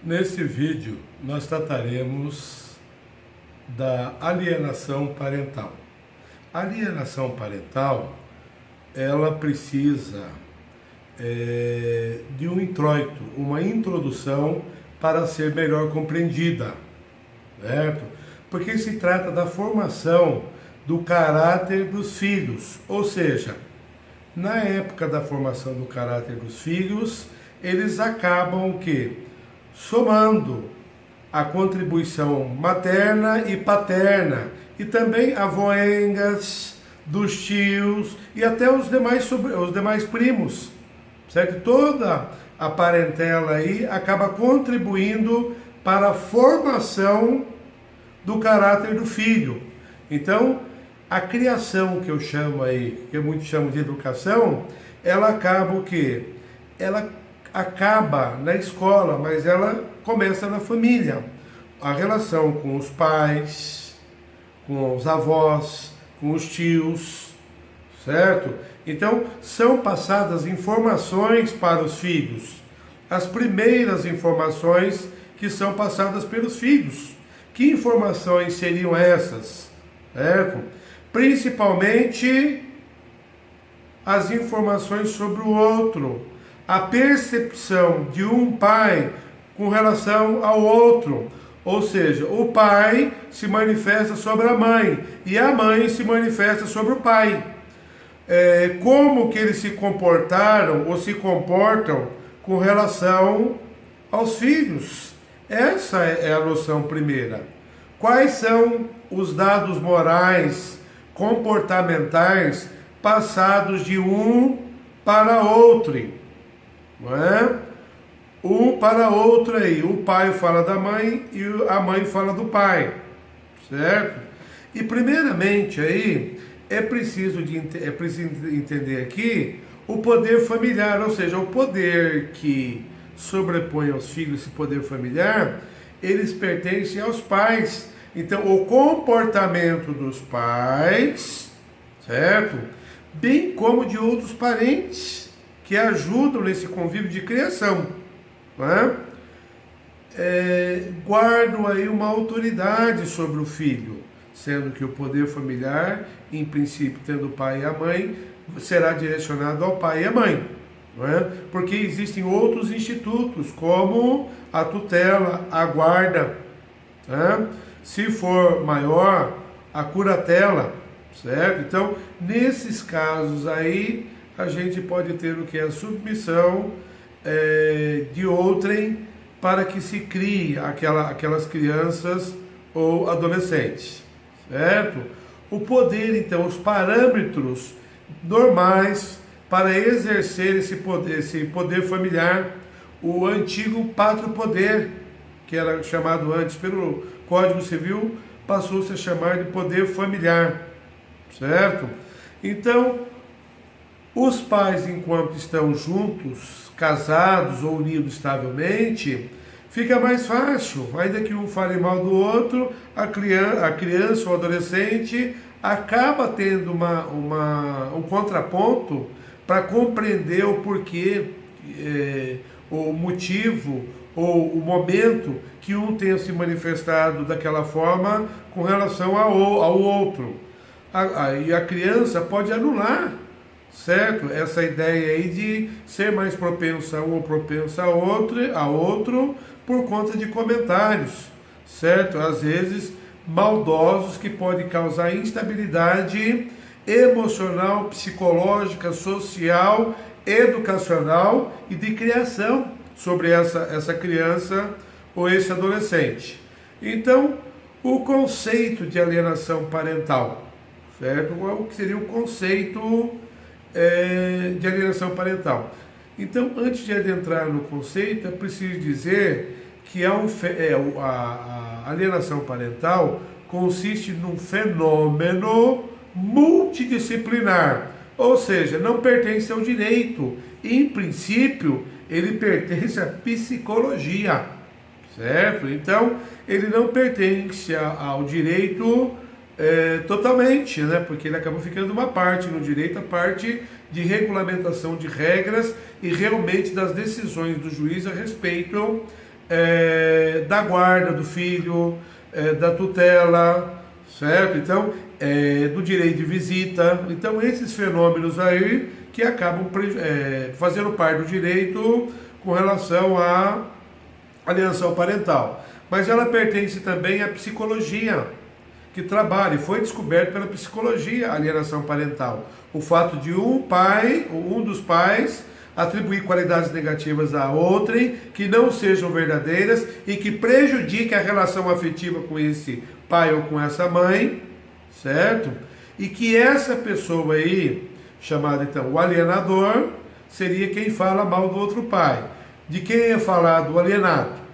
Nesse vídeo, nós trataremos da alienação parental. A alienação parental, ela precisa de um introito, uma introdução para ser melhor compreendida, certo? Porque se trata da formação do caráter dos filhos, ou seja, na época da formação do caráter dos filhos, eles acabam o quê? Somando a contribuição materna e paterna, e também avoengas, dos tios e até os demais primos, certo? Toda a parentela aí acaba contribuindo para a formação do caráter do filho. Então, a criação que eu chamo aí, que muitos chamam de educação, ela acaba o quê? Ela acaba na escola, mas ela começa na família. A relação com os pais, com os avós, com os tios, certo? Então, são passadas informações para os filhos. As primeiras informações que são passadas pelos filhos. Que informações seriam essas? Certo? Principalmente as informações sobre o outro. A percepção de um pai com relação ao outro. Ou seja, o pai se manifesta sobre a mãe e a mãe se manifesta sobre o pai. Como que eles se comportaram ou se comportam com relação aos filhos. Essa é a noção primeira. Quais são os dados morais, comportamentais passados de um para outro? Não é? Um para outro aí. O pai fala da mãe e a mãe fala do pai, certo? E primeiramente aí é preciso entender aqui o poder familiar, ou seja, o poder que sobrepõe aos filhos, esse poder familiar, eles pertencem aos pais. Então, o comportamento dos pais, certo? Bem como de outros parentes que ajudam nesse convívio de criação, não é? Guardam aí uma autoridade sobre o filho, sendo que o poder familiar, em princípio, tendo o pai e a mãe, será direcionado ao pai e à mãe, não é? Porque existem outros institutos, como a tutela, a guarda, né? Se for maior, a curatela, certo? Então, nesses casos aí, a gente pode ter o que é a submissão de outrem para que se crie aquelas crianças ou adolescentes, certo? O poder, então, os parâmetros normais para exercer esse poder familiar, o antigo pátrio poder, que era chamado antes pelo Código Civil, passou-se a chamar de poder familiar, certo? Então, os pais, enquanto estão juntos, casados ou unidos estavelmente, fica mais fácil, ainda que um fale mal do outro, a criança ou adolescente acaba tendo um contraponto para compreender o porquê, o motivo ou o momento que um tenha se manifestado daquela forma com relação ao outro. E a criança pode anular, certo? Essa ideia aí de ser mais propensa a um ou propensa a outro por conta de comentários, certo? Às vezes maldosos que podem causar instabilidade emocional, psicológica, social, educacional e de criação sobre essa criança ou esse adolescente. Então, o conceito de alienação parental, certo? O que seria o conceito de alienação parental? Então, antes de adentrar no conceito, é preciso dizer que a alienação parental consiste num fenômeno multidisciplinar, ou seja, não pertence ao direito. Em princípio, ele pertence à psicologia, certo? Então, ele não pertence ao direito totalmente, né? Porque ele acaba ficando uma parte no direito, a parte de regulamentação de regras e realmente das decisões do juiz a respeito da guarda do filho, da tutela, certo? Então, do direito de visita. Então, esses fenômenos aí que acabam fazendo parte do direito com relação à alienação parental. Mas ela pertence também à psicologia, que trabalha, e foi descoberto pela psicologia a alienação parental. O fato de um dos pais, atribuir qualidades negativas a outrem, que não sejam verdadeiras e que prejudiquem a relação afetiva com esse pai ou com essa mãe, certo? E que essa pessoa aí, chamada então o alienador, seria quem fala mal do outro pai. De quem é falado o alienado?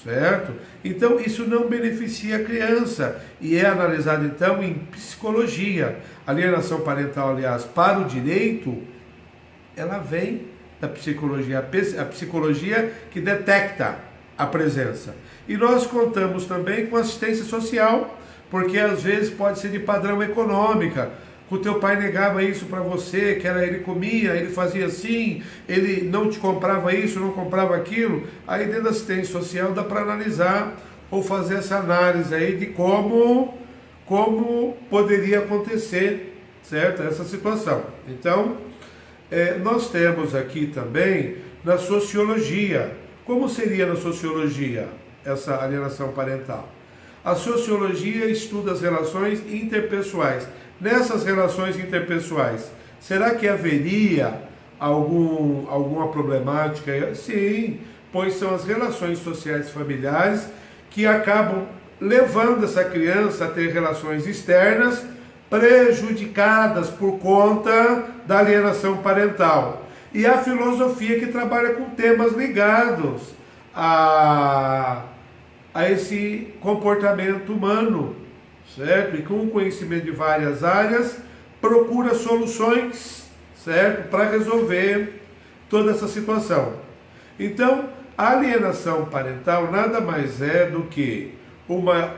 Certo? Então isso não beneficia a criança e é analisado então em psicologia. A alienação parental, aliás, para o direito, ela vem da psicologia, a psicologia que detecta a presença. E nós contamos também com assistência social, porque às vezes pode ser de padrão econômica. O teu pai negava isso para você, que era ele comia, ele fazia assim, ele não te comprava isso, não comprava aquilo. Aí dentro da assistência social dá para analisar ou fazer essa análise aí de como poderia acontecer, certo? Essa situação. Então, nós temos aqui também na sociologia. Como seria na sociologia essa alienação parental? A sociologia estuda as relações interpessoais. Nessas relações interpessoais, será que haveria alguma problemática? Sim, pois são as relações sociais familiares que acabam levando essa criança a ter relações externas prejudicadas por conta da alienação parental. E a filosofia que trabalha com temas ligados a esse comportamento humano, certo? E com o conhecimento de várias áreas, procura soluções, certo? Para resolver toda essa situação. Então, a alienação parental nada mais é do que uma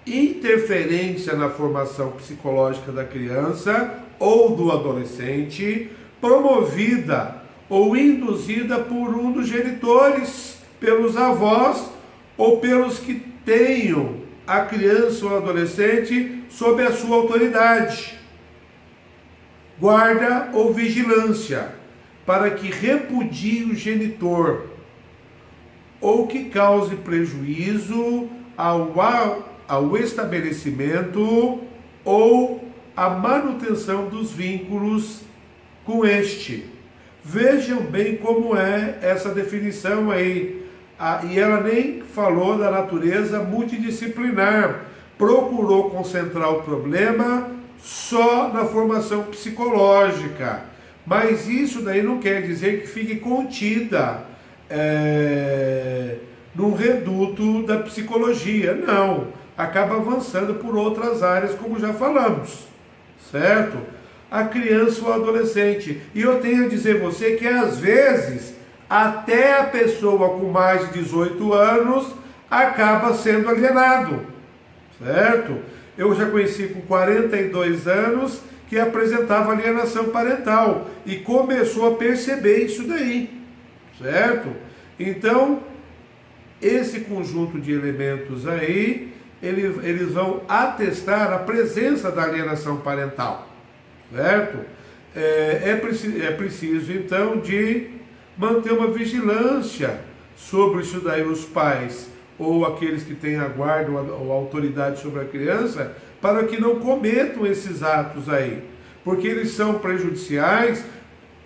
interferência na formação psicológica da criança ou do adolescente, promovida ou induzida por um dos genitores, pelos avós ou pelos que tenham a criança ou adolescente sob a sua autoridade, guarda ou vigilância, para que repudie o genitor ou que cause prejuízo ao estabelecimento ou à manutenção dos vínculos com este. Vejam bem como é essa definição aí. E ela nem falou da natureza multidisciplinar, procurou concentrar o problema só na formação psicológica, mas isso daí não quer dizer que fique contida num reduto da psicologia, não, acaba avançando por outras áreas, como já falamos, certo? A criança ou adolescente, e eu tenho a dizer a você que às vezes até a pessoa com mais de 18 anos acaba sendo alienado, certo? Eu já conheci com 42 anos que apresentava alienação parental e começou a perceber isso daí, certo? Então, esse conjunto de elementos aí, eles vão atestar a presença da alienação parental, certo? É preciso, então, de manter uma vigilância sobre isso daí, os pais ou aqueles que têm a guarda ou a autoridade sobre a criança, para que não cometam esses atos aí, porque eles são prejudiciais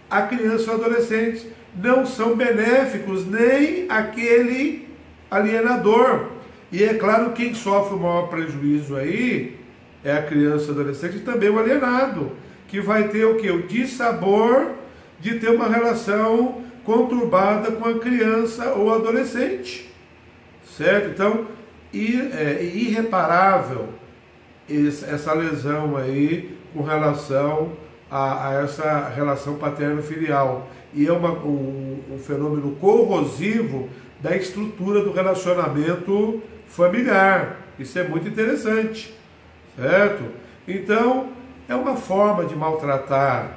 à criança ou adolescente, não são benéficos nem aquele alienador. E é claro, quem sofre o maior prejuízo aí é a criança ou adolescente e também o alienado, que vai ter o quê? O dissabor de ter uma relação conturbada com a criança ou adolescente, certo? Então, é irreparável essa lesão aí com relação a essa relação paterno-filial, e é um fenômeno corrosivo da estrutura do relacionamento familiar. Isso é muito interessante, certo? Então, é uma forma de maltratar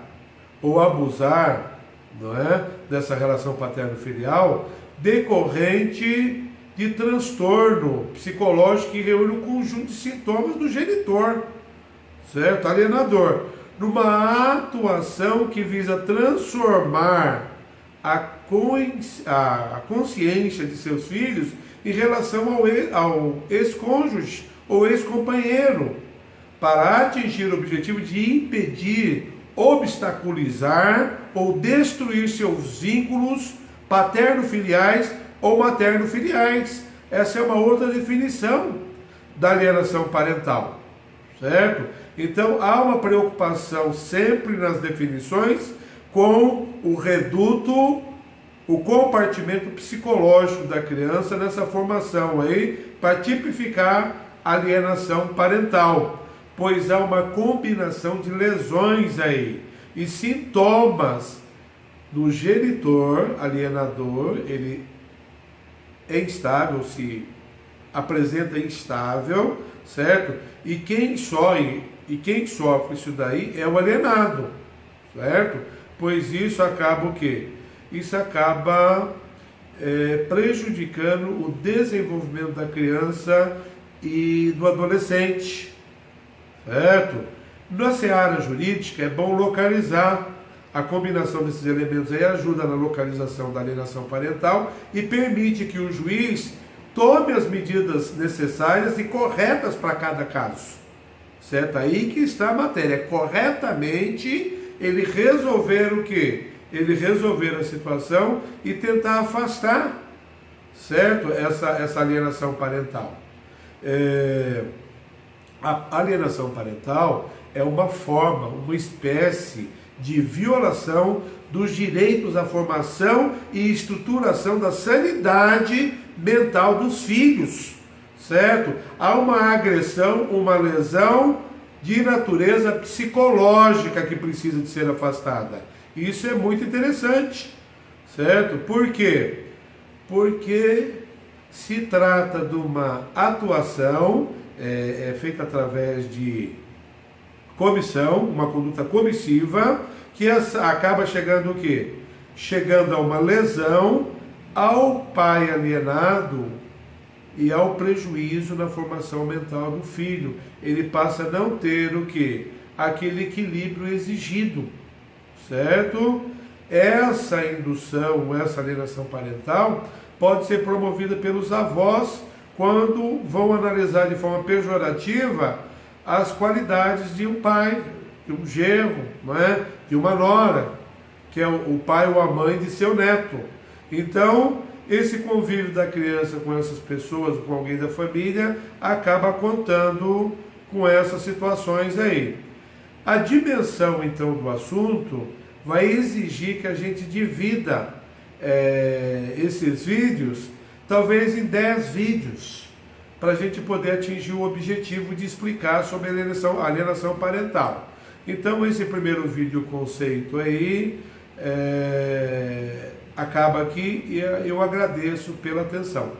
ou abusar, não é, dessa relação paterno-filial, decorrente de transtorno psicológico que reúne um conjunto de sintomas do genitor, certo? Alienador, numa atuação que visa transformar a consciência de seus filhos em relação ao ex-cônjuge ou ex-companheiro, para atingir o objetivo de impedir, obstaculizar ou destruir seus vínculos paterno-filiais ou materno-filiais. Essa é uma outra definição da alienação parental, certo? Então há uma preocupação sempre nas definições com o reduto, o compartimento psicológico da criança nessa formação aí, para tipificar a alienação parental, pois há uma combinação de lesões aí e sintomas do genitor alienador. Ele é instável, se apresenta instável, certo? E quem sofre isso daí é o alienado, certo? Pois isso acaba o quê? Isso acaba prejudicando o desenvolvimento da criança e do adolescente, certo? Na seara jurídica é bom localizar. A combinação desses elementos aí ajuda na localização da alienação parental e permite que o juiz tome as medidas necessárias e corretas para cada caso, certo? Aí que está a matéria, corretamente ele resolver o quê? Ele resolver a situação e tentar afastar, certo? Essa alienação parental. A alienação parental é uma forma, uma espécie de violação dos direitos à formação e estruturação da sanidade mental dos filhos, certo? Há uma agressão, uma lesão de natureza psicológica que precisa de ser afastada. Isso é muito interessante, certo? Por quê? Porque se trata de uma atuação feita através de comissão, uma conduta comissiva, que acaba chegando o quê? Chegando a uma lesão ao pai alienado e ao prejuízo na formação mental do filho. Ele passa a não ter o quê? Aquele equilíbrio exigido, certo? Essa indução, essa alienação parental pode ser promovida pelos avós quando vão analisar de forma pejorativa as qualidades de um pai, de um genro, não é? De uma nora, que é o pai ou a mãe de seu neto. Então, esse convívio da criança com essas pessoas, com alguém da família, acaba contando com essas situações aí. A dimensão, então, do assunto vai exigir que a gente divida esses vídeos, talvez em 10 vídeos, para a gente poder atingir o objetivo de explicar sobre a alienação parental. Então, esse primeiro vídeo conceito aí acaba aqui e eu agradeço pela atenção.